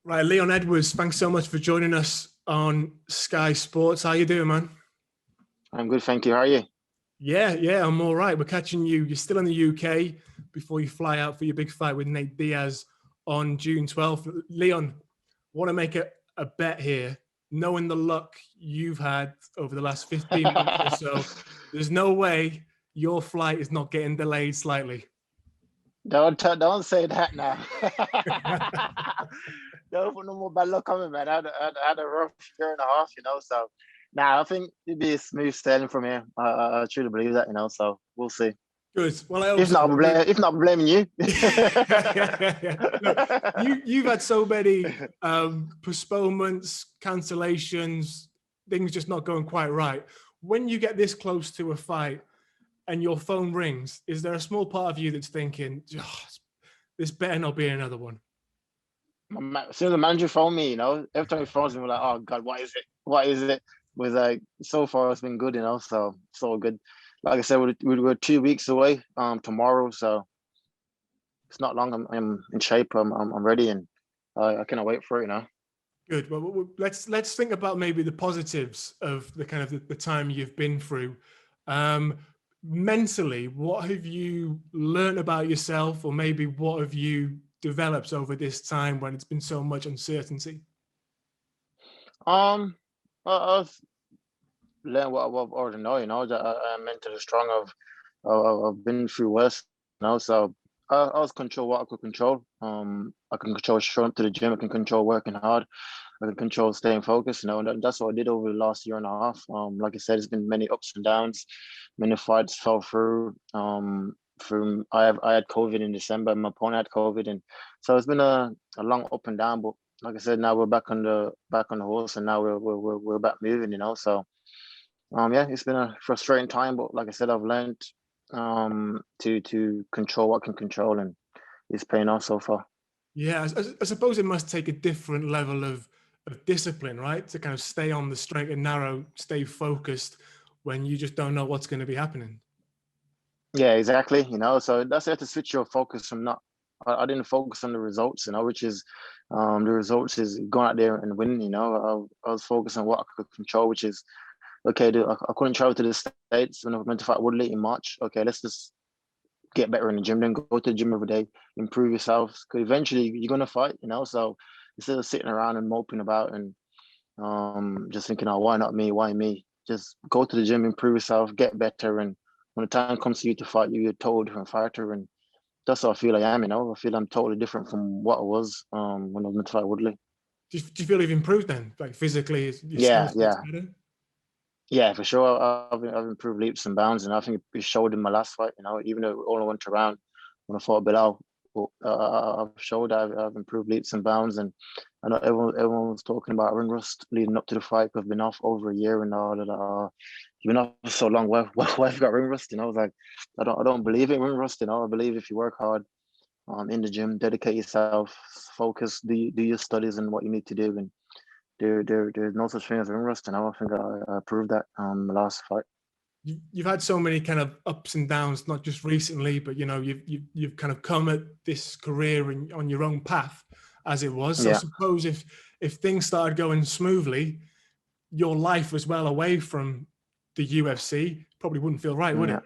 Right, Leon Edwards, thanks so much for joining us on Sky Sports. How you doing, man? I'm good, thank you. How are you? Yeah, I'm all right. We're catching you. You're still in the UK before you fly out for your big fight with Nate Diaz on June 12th. Leon, want to make a bet here, knowing the luck you've had over the last 15 months or so. There's no way your flight is not getting delayed slightly. Don't say that now. Don't put no more bad luck on me, man. I had a rough year and a half, So, I think it'd be a smooth sailing from here. I truly believe that, So we'll see. Good. Well, I hope If so. not, if not, I'm blaming you. Yeah. Look, you've had so many postponements, cancellations, things just not going quite right. When you get this close to a fight and your phone rings, is there a small part of you that's thinking, oh, this better not be another one? As soon as the manager phoned me, every time he phones me, we're like, oh God, what is it? What is it? Was like, so far it's been good, so good. Like I said, we're 2 weeks away tomorrow, so it's not long. I'm in shape. I'm ready, and I cannot wait for it. Good. Well, let's think about maybe the positives of the kind of the time you've been through. Mentally, what have you learned about yourself, or maybe what have you developed over this time when it's been so much uncertainty? Um, I've learned what I've already know. That I'm mentally strong. I've been through worse. So I was control what I could control. I can control showing up to the gym. I can control working hard. I can control staying focused. And that's what I did over the last year and a half. Like I said, it's been many ups and downs. Many fights fell through. I had COVID in December. My opponent had COVID, and so it's been a long up and down. But like I said, now we're back on the horse, and now we're back moving. So yeah, it's been a frustrating time, but like I said, I've learned to control what I can control, and it's paying off so far. Yeah, I suppose it must take a different level of discipline, right? To kind of stay on the straight and narrow, stay focused when you just don't know what's going to be happening. Yeah, exactly. So that's it, to switch your focus from not. I didn't focus on the results, which is the results is going out there and winning. I was focused on what I could control, which is okay. I couldn't travel to the States when I was meant to fight Woodley in March. Okay, let's just get better in the gym, then go to the gym every day, improve yourself. Because eventually you're gonna fight. So instead of sitting around and moping about and just thinking, oh, why not me? Why me? Just go to the gym, improve yourself, get better, and when the time comes for you to fight, you're a totally different fighter. And that's how I feel I am. I feel I'm totally different from what I was when I was meant to fight Woodley. Do you feel you've improved then, like physically? Your skill Yeah, set's yeah. better? Yeah, for sure. I've improved leaps and bounds, and I think it showed in my last fight. Even though it only went around when I fought Belal, but I've showed I've improved leaps and bounds, and I know everyone was talking about ring rust leading up to the fight. I've been off over a year, and all that. You've been off for so long. Why have you got ring rust? I was like, I don't believe in ring rust. I believe if you work hard, in the gym, dedicate yourself, focus, do your studies and what you need to do, and there's no such thing as ring rust, and I think I proved that the last fight. You've had so many kind of ups and downs, not just recently, but you've kind of come at this career on your own path, as it was. So Yeah. I suppose if things started going smoothly, your life as well away from the UFC probably wouldn't feel right, would it?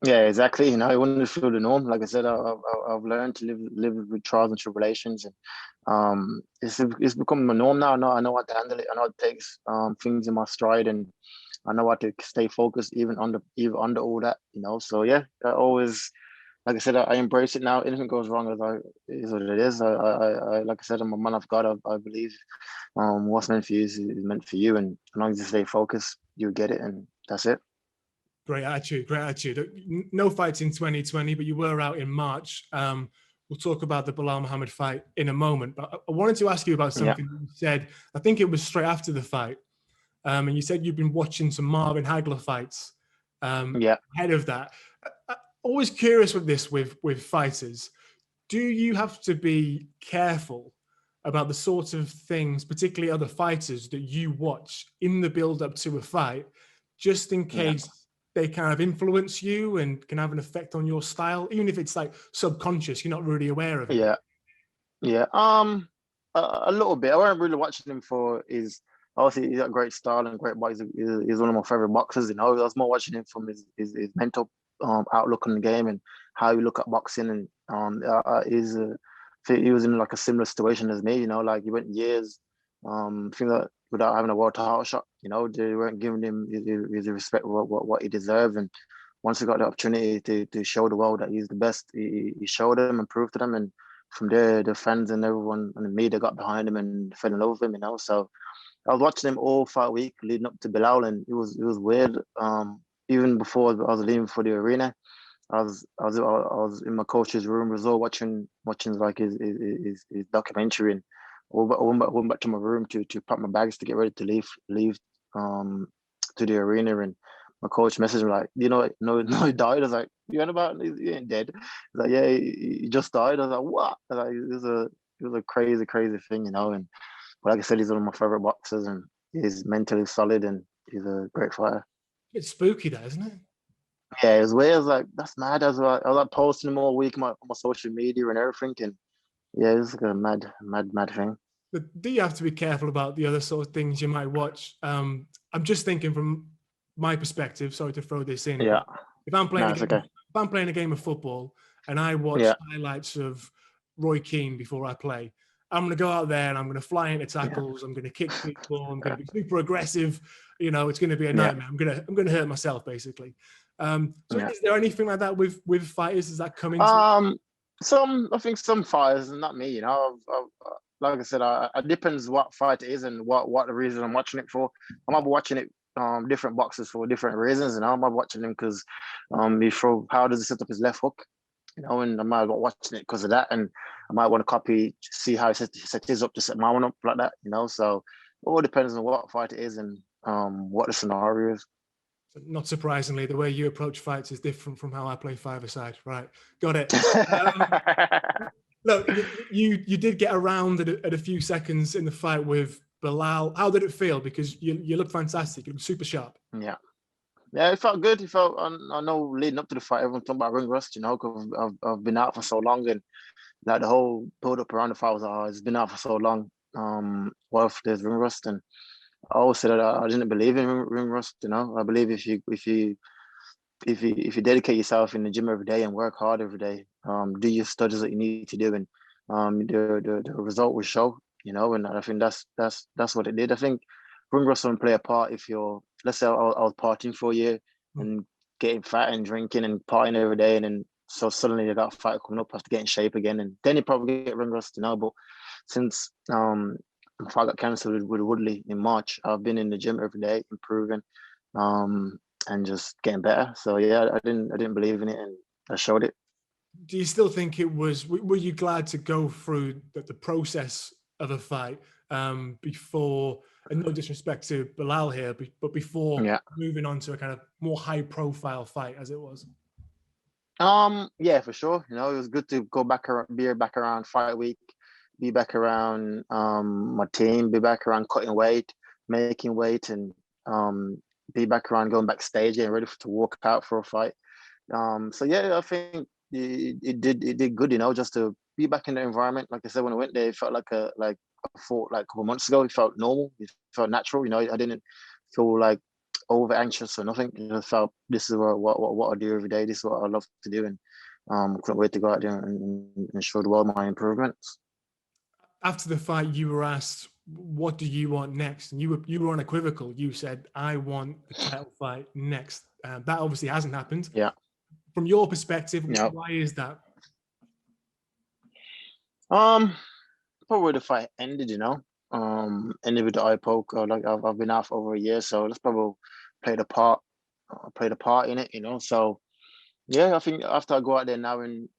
Yeah, exactly. It wouldn't feel the norm. Like I said, I've learned to live with trials and tribulations, and it's become a norm now. I know how to handle it. I know it takes things in my stride, and I know how to stay focused even under all that. So yeah, I always, like I said, I embrace it now. Anything goes wrong, is what it is. I like I said, I'm a man of God. I believe what's meant for you is meant for you, and as long as you stay focused, you get it, and that's it. Great attitude. No fights in 2020, but you were out in March. We'll talk about the Belal Muhammad fight in a moment, but I wanted to ask you about something you said. I think it was straight after the fight, and you said you've been watching some Marvin Hagler fights ahead of that. Always curious with this with fighters. Do you have to be careful about the sorts of things, particularly other fighters, that you watch in the build-up to a fight, just in case they kind of influence you and can have an effect on your style, even if it's like subconscious, you're not really aware of it? Yeah. A little bit. I wasn't really watching him for his. Obviously, he's got great style and great box. He's one of my favorite boxers. You know, I was more watching him from his mental outlook on the game and how he look at boxing. And he was in like a similar situation as me. You know, like he went years, think that without having a world title shot. You know, they weren't giving him his respect what he deserved. And once he got the opportunity to show the world that he's the best, he showed them and proved to them. And from there, the fans and everyone and the media got behind him and fell in love with him. You know, so I was watching him all fight week leading up to Belal, and it was weird. Even before I was leaving for the arena, I was in my coach's room as well, watching like his documentary, and went back to my room to pack my bags to get ready to leave to the arena. And my coach messaged me like, you know, no, he died. I was like, you ain't about, he ain't dead. He's like, yeah, he just died. I was like, what? I was like, it was a crazy thing, you know. And but like I said, he's one of my favorite boxers, and he's mentally solid, and he's a great fighter. It's spooky, that, isn't it? Yeah, it was weird. I was like, that's mad. I was like posting him all week on my social media and everything, and yeah, it's like a mad thing. But do you have to be careful about the other sort of things you might watch? I'm just thinking from my perspective. Sorry to throw this in. Yeah, If I'm playing no, it's okay. if I'm playing a game of football and I watch Yeah, highlights of Roy Keane before I play, I'm going to go out there and I'm going to fly into yeah, tackles. I'm going to kick people. I'm going to be super aggressive. You know, it's going to be a yeah, nightmare. I'm going to hurt myself basically. So yeah. is there anything like that with fighters? Does that come into? I think some fighters, not me. You know, like I said, it depends what fight it is and what the reason I'm watching it for. I might be watching it different boxes for different reasons. You know, I might be watching him because he throw how does he set up his left hook. You know, and I might be watching it because of that, and I might want to copy, see how he set his up to set my one up like that. You know, so it all depends on what fight it is and what the scenario is. Not surprisingly, the way you approach fights is different from how I play five-a-side. Right, got it. Um, Look, you did get around at a few seconds in the fight with Belal. How did it feel? Because you look fantastic. It was super sharp. Yeah. Yeah, it felt good. It felt. I know leading up to the fight, everyone talking about ring rust. You know, because I've been out for so long, and like the whole build up around the fight was, oh, it's been out for so long. What if there's ring rust? And I always said that I didn't believe in ring rust. You know, I believe if you dedicate yourself in the gym every day and work hard every day, do your studies that you need to do, and the result will show. You know, and I think that's what it did. I think ring rust will play a part if you're, let's say I was partying for a year and getting fat and drinking and partying every day, and then so suddenly you got a fight coming up, have to get in shape again, and then you probably get ring rust. You know, but since the fight got cancelled with Woodley in March, I've been in the gym every day, improving. And just getting better. So yeah, I didn't believe in it, and I showed it. Do you still think it was? Were you glad to go through the process of a fight before? And no disrespect to Belal here, but before Yeah. moving on to a kind of more high-profile fight, as it was. Yeah, for sure. You know, it was good to go back around, be back around fight week, be back around my team, be back around cutting weight, making weight, and be back around going backstage and ready to walk out for a fight. So yeah, I think it did good, you know, just to be back in the environment. Like I said, when I went there, it felt like I fought like a couple months ago. It felt normal. It felt natural. You know, I didn't feel like over anxious or nothing. You know, I felt this is what I do every day. This is what I love to do, and couldn't wait to go out there and show the world my improvements. After the fight, you were asked, "What do you want next?" And you were unequivocal. You said, "I want the title fight next." That obviously hasn't happened. Yeah. From your perspective, Yeah. why is that? Probably the fight ended, you know. Ended with the eye poke. Like I've been out for over a year, so that's probably played a part. Played a part in it, you know. So yeah, I think after I go out there now and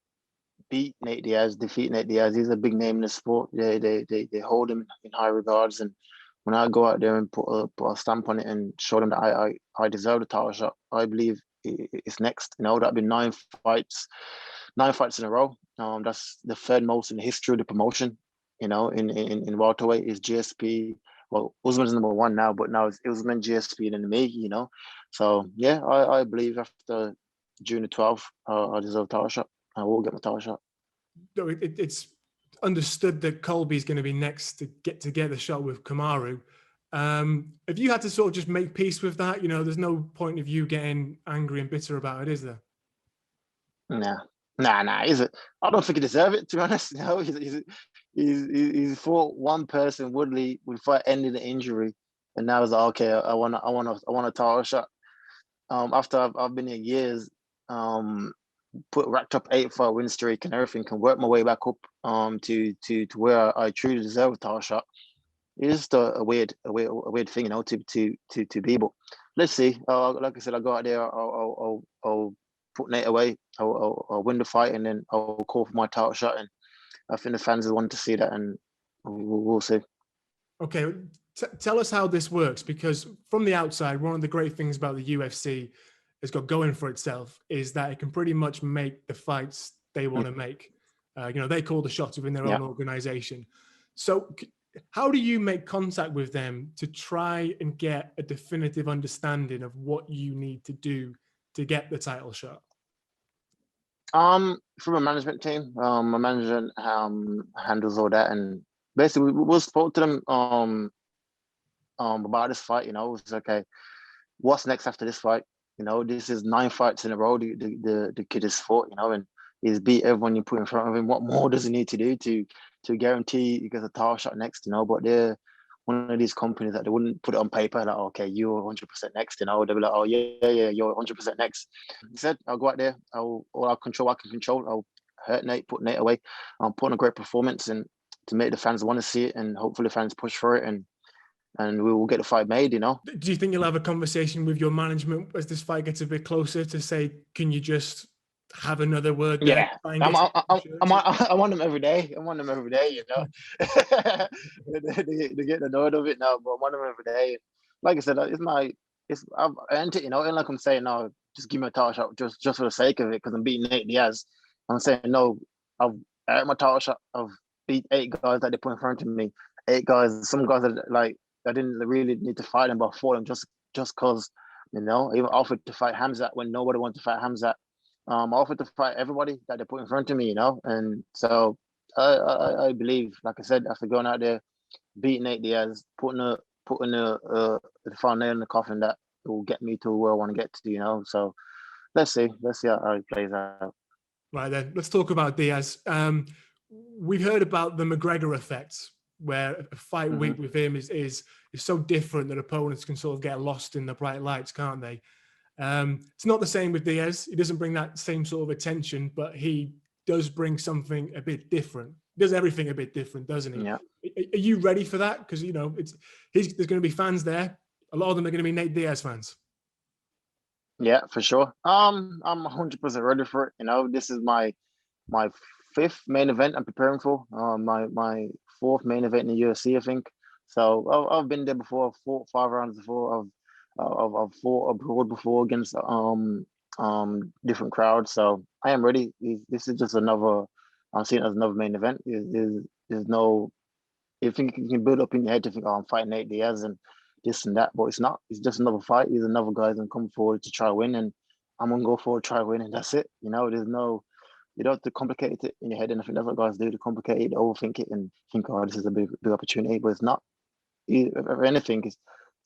beat Nate Diaz, defeat Nate Diaz, he's a big name in the sport. They hold him in high regards, and when I go out there and put a stamp on it and show them that I deserve the title shot, I believe it's next. You know, that'd been fights, 9 fights in a row. That's the third most in the history of the promotion. You know, in welterweight is GSP. Well, Usman's number one now, but now it's Usman, GSP, and then me. You know, so yeah, I believe after June the 12th, I deserve a title shot. I will get my title shot. No, it's understood that Colby's going to be next to get the shot with Kamaru. Have you had to sort of just make peace with that? You know, there's no point of you getting angry and bitter about it, is there? Nah. I don't think he deserves it, to be honest. No, he's fought one person, Woodley, before ending the injury, and now it's like, okay, I want a title shot. After I've been here years, racked up 8-fight win streak and everything, can work my way back up to where I truly deserve a title shot. It's just a weird thing, you know, to be. But let's see. Like I said, I go out there. I'll put Nate away. I'll win the fight, and then I'll call for my title shot. And I think the fans will want to see that, and we'll see. Okay, tell us how this works, because from the outside, one of the great things about the UFC has got going for itself is that it can pretty much make the fights they want to make. You know, they call the shots within their own organization. So how do you make contact with them to try and get a definitive understanding of what you need to do to get the title shot? From a management team, my manager handles all that, and basically we'll spoke to them about this fight. You know, it's okay. What's next after this fight? You know, this is 9 fights in a row. The kid has fought. You know, and he's beat everyone you put in front of him. What more does he need to do to guarantee he gets a title shot next? You know, but they're one of these companies that they wouldn't put it on paper like, okay, you're 100% next. You know, they'll be like, oh yeah, you're 100% next. He said, I'll go out there. I'll control what I can control. I'll hurt Nate, put Nate away. I'll put on a great performance and to make the fans want to see it, and hopefully the fans push for it, and we will get the fight made. You know. Do you think you'll have a conversation with your management as this fight gets a bit closer to say, can you just have another word there? Yeah, I want them every day. I want them every day, you know. They get the note of it now, but I want them every day. Like I said, I've earned it, you know. And like I'm saying, no, just give me a title shot just for the sake of it, because I'm beating Nate Diaz. I'm saying no, I've earned my title shot. I've beat 8 guys that they put in front of me. 8 guys, some guys that like I didn't really need to fight them, but I fought them just because, you know. Even offered to fight Hamzat when nobody wanted to fight Hamzat. I offered to fight everybody that they put in front of me, you know, and so I believe, like I said, after going out there, beating Nate Diaz, putting the final nail in the coffin, that will get me to where I want to get to, you know. So let's see how it plays out. Right then, let's talk about Diaz. We've heard about the McGregor effect, where a fight week with him is so different that opponents can sort of get lost in the bright lights, can't they? It's not the same with Diaz. He doesn't bring that same sort of attention, but he does bring something a bit different. He does everything a bit different, doesn't he? Yeah. Are you ready for that? Because, you know, there's going to be fans there. A lot of them are going to be Nate Diaz fans. Yeah, for sure. I'm 100% ready for it. You know, this is my 5th main event I'm preparing for. My 4th main event in the UFC, I think. So I've been there before. I've fought 5 rounds before. I've fought abroad before against different crowds, so I am ready. This is just another. I'm seeing it as another main event. There's no. You think you can build up in your head to think, oh, I'm fighting Nate Diaz and this and that, but it's not. It's just another fight. There's another guy that come forward to try win, and I'm gonna go forward, try win, and that's it. You know, there's no. You don't have to complicate it in your head, and I think that's what guys do. To complicate it, overthink it, and think, oh, this is a big opportunity, but it's not. If anything, it's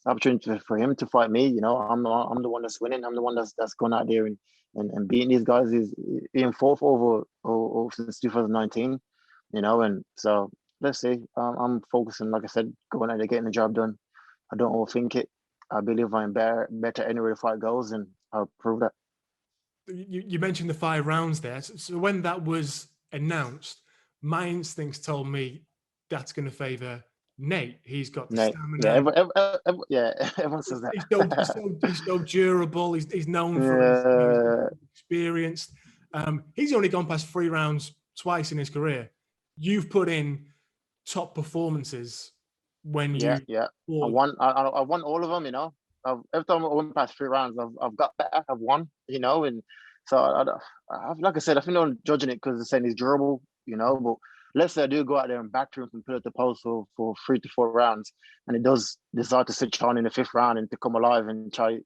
opportunity for him to fight me. You know, I'm the one that's winning. I'm the one that's gone out there and beating these guys. Is being 4th over since 2019. You know, and so let's see. I'm focusing, like I said, going out there getting the job done. I don't overthink it. I believe I'm better anywhere the fight goes, and I'll prove that. You mentioned the 5 rounds there. So when that was announced, my instincts told me that's going to favour Nate. He's got the stamina. Everyone says that. He's so durable. He's known for his experience. He's only gone past 3 rounds twice in his career. You've put in top performances when you. I won all of them. You know, every time I went past 3 rounds, I've got better. I've won. You know, and so like I said, I think I'm judging it because they're saying he's durable. You know, but let's say I do go out there and batter him and put it the post for 3 to 4 rounds, and it does decide to switch on in the 5th round and to come alive and try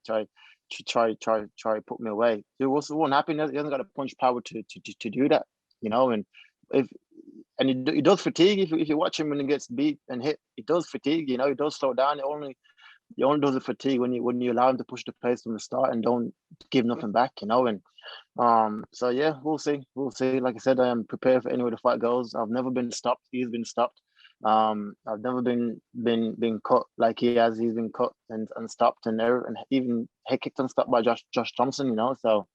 put me away. It won't happen. He hasn't got the punch power to do that, you know. And if and he does fatigue. If you watch him when he gets beat and hit, he does fatigue. You know, he does slow down. He only does the fatigue when you allow him to push the pace from the start and don't give nothing back. You know, and so yeah, we'll see. We'll see. Like I said, I am prepared for any way the fight goes. I've never been stopped. He's been stopped. I've never been cut like he has. He's been cut and stopped and even head kicked and stopped by Josh Thompson. You know, so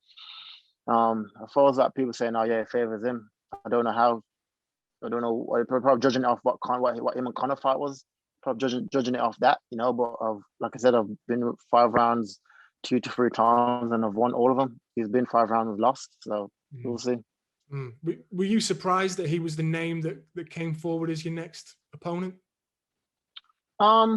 as far as that people saying, oh yeah, it favors him. I don't know how. I don't know. Probably judging it off what him and Conor fight was. Probably judging it off that, you know. But like I said, I've been 5 rounds 2 to 3 times, and I've won all of them. He's been 5 rounds and lost, so we'll see. Were you surprised that he was the name that came forward as your next opponent? A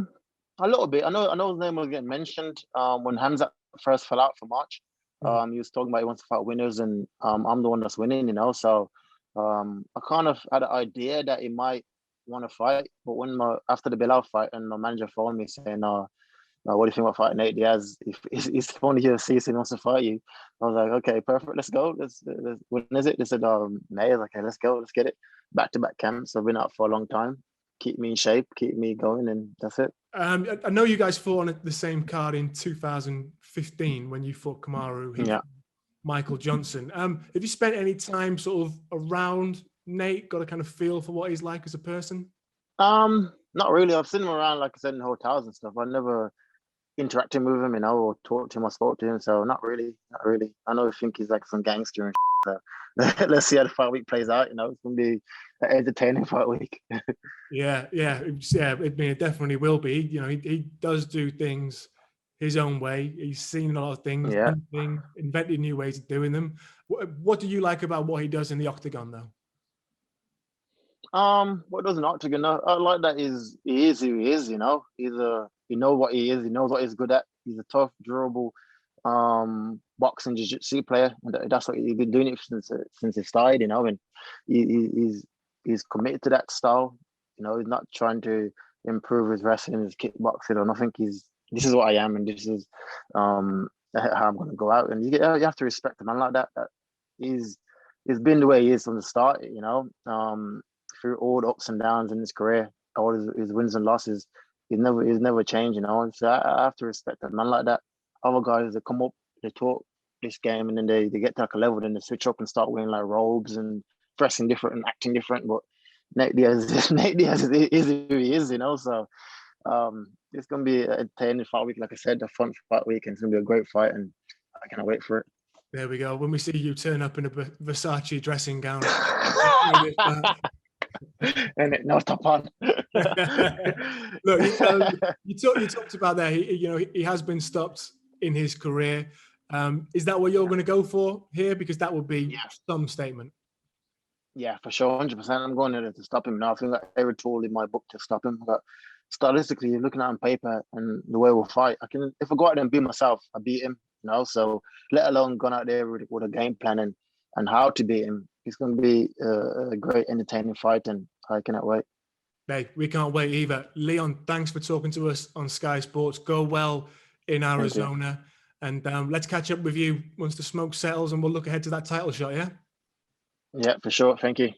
little bit. I know his name was getting mentioned when Hamzat first fell out for March. He was talking about he wants to fight winners, and I'm the one that's winning, you know. So I kind of had an idea that he might want to fight, but when after the Belal fight, and my manager phoned me saying, what do you think about fighting Nate Diaz? If he's from the UFC, so he wants to fight you. I was like, okay, perfect, let's go. When is it? They said May. I was like, okay, let's go, let's get it. Back-to-back camps. I've been out for a long time. Keep me in shape, keep me going, and that's it. I know you guys fought on the same card in 2015 when you fought Kamaru, Michael Johnson. Have you spent any time sort of around Nate? Got a kind of feel for what he's like as a person? Not really. I've seen him around, like I said, in hotels and stuff. I never interacting with him, you know, or talked to him or spoke to him. So not really. I know I think he's like some gangster and so let's see how the fight week plays out. You know, it's gonna be an entertaining fight week. Yeah. It definitely will be. You know, he does do things his own way. He's seen a lot of things, invented new ways of doing them. What do you like about what he does in the Octagon, though? What does an Octagon? I like that he is who he is. You know, he knows what he is. He knows what he's good at. He's a tough, durable, boxing jiu-jitsu player, and that's what he's been doing it since he started. You know, and he's committed to that style. You know, he's not trying to improve his wrestling, his kickboxing, or nothing. This is what I am, and this is how I'm going to go out. And you have to respect a man like that. He's been the way he is from the start. You know, through all the ups and downs in his career, all his wins and losses, he's never changed. You know, so I have to respect a man like that. Other guys that come up, they talk this game, and then they get to like a level, then they switch up and start wearing like robes and dressing different and acting different. But Nate Diaz is who he is. You know, so. It's going to be a entertaining fight week. Like I said, a fun fight week, and it's going to be a great fight, and I cannot wait for it. There we go. When we see you turn up in a Versace dressing gown. And no top on. Look, you talked about there. He has been stopped in his career. Is that what you're going to go for here? Because that would be some statement. Yeah, for sure, 100%. I'm going there to stop him now. I think that every tool in my book to stop him. But stylistically, looking at him on paper and the way we'll fight, if I go out there and be myself, I beat him. You know, so let alone going out there with a game plan and how to beat him. It's going to be a great, entertaining fight, and I cannot wait. Hey, we can't wait either. Leon, thanks for talking to us on Sky Sports. Go well in Arizona, and let's catch up with you once the smoke settles, and we'll look ahead to that title shot. Yeah. Yeah, for sure. Thank you.